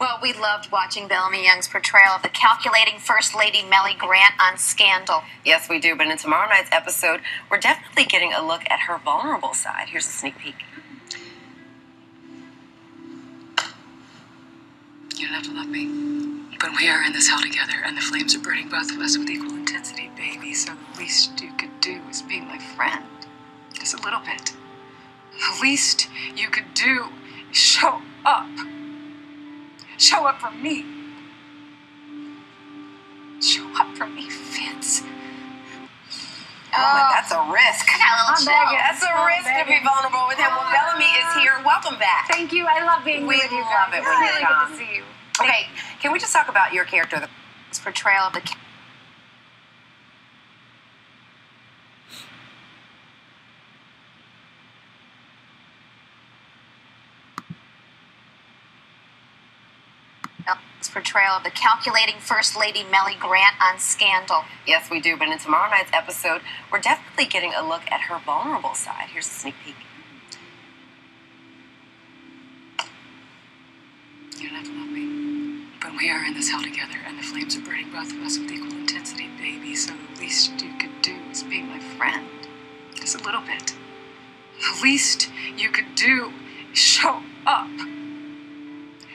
Well, we loved watching Bellamy Young's portrayal of the calculating First Lady Melly Grant on Scandal. Yes, we do. But in tomorrow night's episode, we're definitely getting a look at her vulnerable side. Here's a sneak peek. You don't have to love me, but we are in this hell together, and the flames are burning both of us with equal intensity, baby. So the least you could do is be my friend. Just a little bit. The least you could do is show up. Show up for me. Show up for me, Fitz. Oh, that's a risk. That's a risk to be vulnerable with him. Well, Bellamy is here. Welcome back. Thank you. I love being with you. We love it when It's really you're good gone. to see you. Okay, can we just talk about your character, the Portrayal of the portrayal of the calculating First Lady Melly Grant on Scandal. Yes, we do. But in tomorrow night's episode, we're definitely getting a look at her vulnerable side. Here's a sneak peek. You don't have to love me, but we are in this hell together, and the flames are burning both of us with equal intensity, baby. So the least you could do is be my friend. Just a little bit. The least you could do is show up.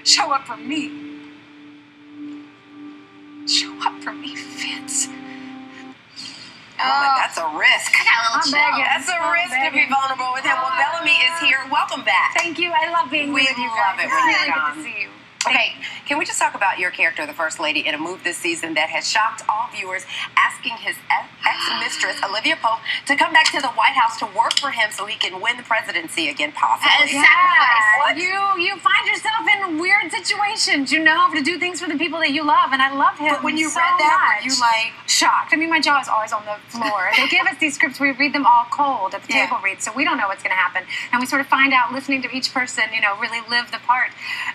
Show up for me. Show up for me, Fitz. Oh, that's a risk. That's a risk to be vulnerable with him. Well, Bellamy is here. Welcome back. Thank you. I love being with you. We love it It's when really you're good gone. to see you. Okay, can we just talk about your character, the First Lady, in a move this season that has shocked all viewers, asking his ex-mistress, Olivia Pope, to come back to the White House to work for him so he can win the presidency again, possibly. Sacrifice. What? You find yourself in weird situations, you know, to do things for the people that you love, and I love him. But when you so read that, much. were you like... Shocked. I mean, my jaw is always on the floor. They give us these scripts, we read them all cold at the table read, so we don't know what's going to happen. And we sort of find out, listening to each person, you know, really live the part.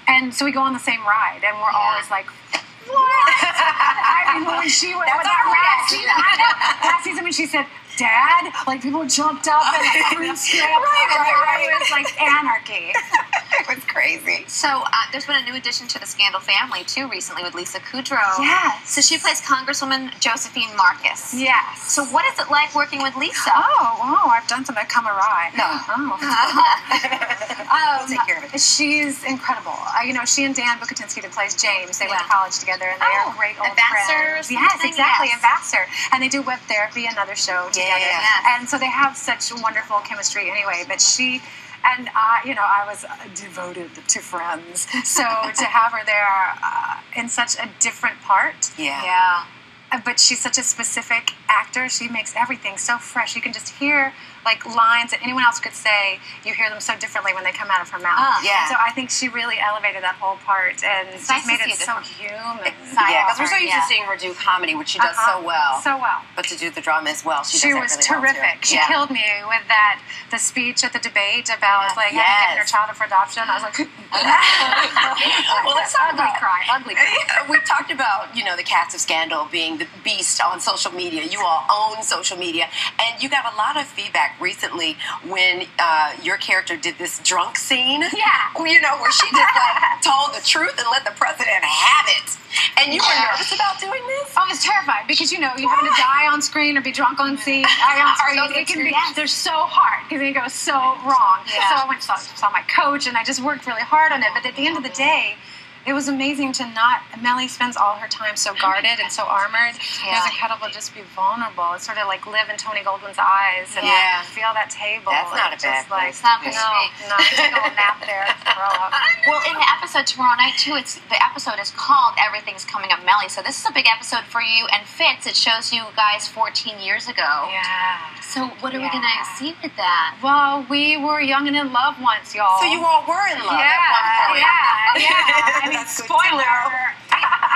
And so we go on the same ride, and we're always like, what? I mean, when she went with that last season, when she said, Dad, like people jumped up and threw script. Right. It was like anarchy. It was crazy. So there's been a new addition to the Scandal family, too, recently with Lisa Kudrow. Yes. So she plays Congresswoman Josephine Marcus. Yes. So what is it like working with Lisa? Oh, I've done something come awry. No. We'll take care of it. She's incredible. You know, she and Dan Bukatinsky, that plays James, they went to college together, and they are great old Ambassadors. friends. Yes, exactly, Yes. Ambassador. And they do Web Therapy, another show together. And so they have such wonderful chemistry anyway. But she... And you know, I was devoted to Friends. So to have her there in such a different part. Yeah. But she's such a specific actor. She makes everything so fresh. You can just hear like lines that anyone else could say. You hear them so differently when they come out of her mouth. So I think she really elevated that whole part and It's just nice made to it see so a human. Yeah, because we're so used to seeing her do comedy, which she does so well. So well. But to do the drama as well, she does She that was really well, terrific. too. She killed me with the speech at the debate about like having given her child up for adoption. I was like, well, let's talk ugly about cry. We've talked about, you know, the cast of Scandal being the beast on social media. You all own social media, and you got a lot of feedback recently when your character did this drunk scene. You know, where she just like told the truth and let the president have it. And you were nervous about doing this? I was terrified because, you know, you're having to die on screen or be drunk on scene. It can be, they're so hard because it goes so wrong. So I went and saw my coach, and I just worked really hard on it. But at the end of the day, it was amazing to not... Melly spends all her time so guarded and so armored. It was incredible to just be vulnerable. It's sort of like live in Tony Goldwyn's eyes and feel that table. That's not a bad place. It's not good No, take a little nap there. Throw up. Well, in the episode tomorrow night, too, the episode is called Everything's Coming Up Melly. So this is a big episode for you and Fitz. It shows you guys 14 years ago. So what are we going to see with that? Well, we were young and in love once, y'all. So you all were in love at one point. I mean, spoiler.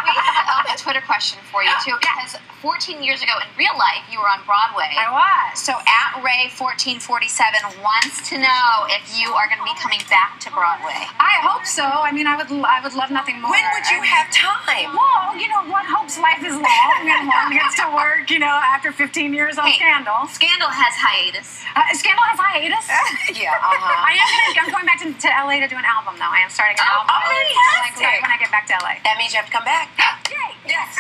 We have a Twitter question for you, too, because 14 years ago in real life, you were on Broadway. I was. So @Ray1447 wants to know if you are going to be coming back to Broadway. I hope so. I mean, I would love nothing more. When would you have time? Well, you know, one hopes life is long and one gets to work, you know, after 15 years on Scandal. Scandal has hiatus. Scandal has hiatus? I'm going back to LA to do an album, though. I am starting an album. Fantastic. Like, right when I get back to LA. That means you have to come back. Yay! Yes.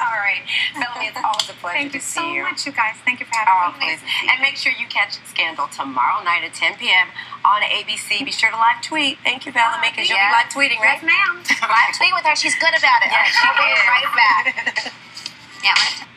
All right. Bellamy, it's always a pleasure Thank to you see so you. much, you guys. Thank you for Oh, having me. please. And make sure you catch Scandal tomorrow night at 10 p.m. on ABC. Be sure to live tweet. Thank you, Bellamy, because you'll be live tweeting, right? Yes, ma'am. Live tweet with her. She's good about it. Yeah, she She'll be is. right back. Yeah.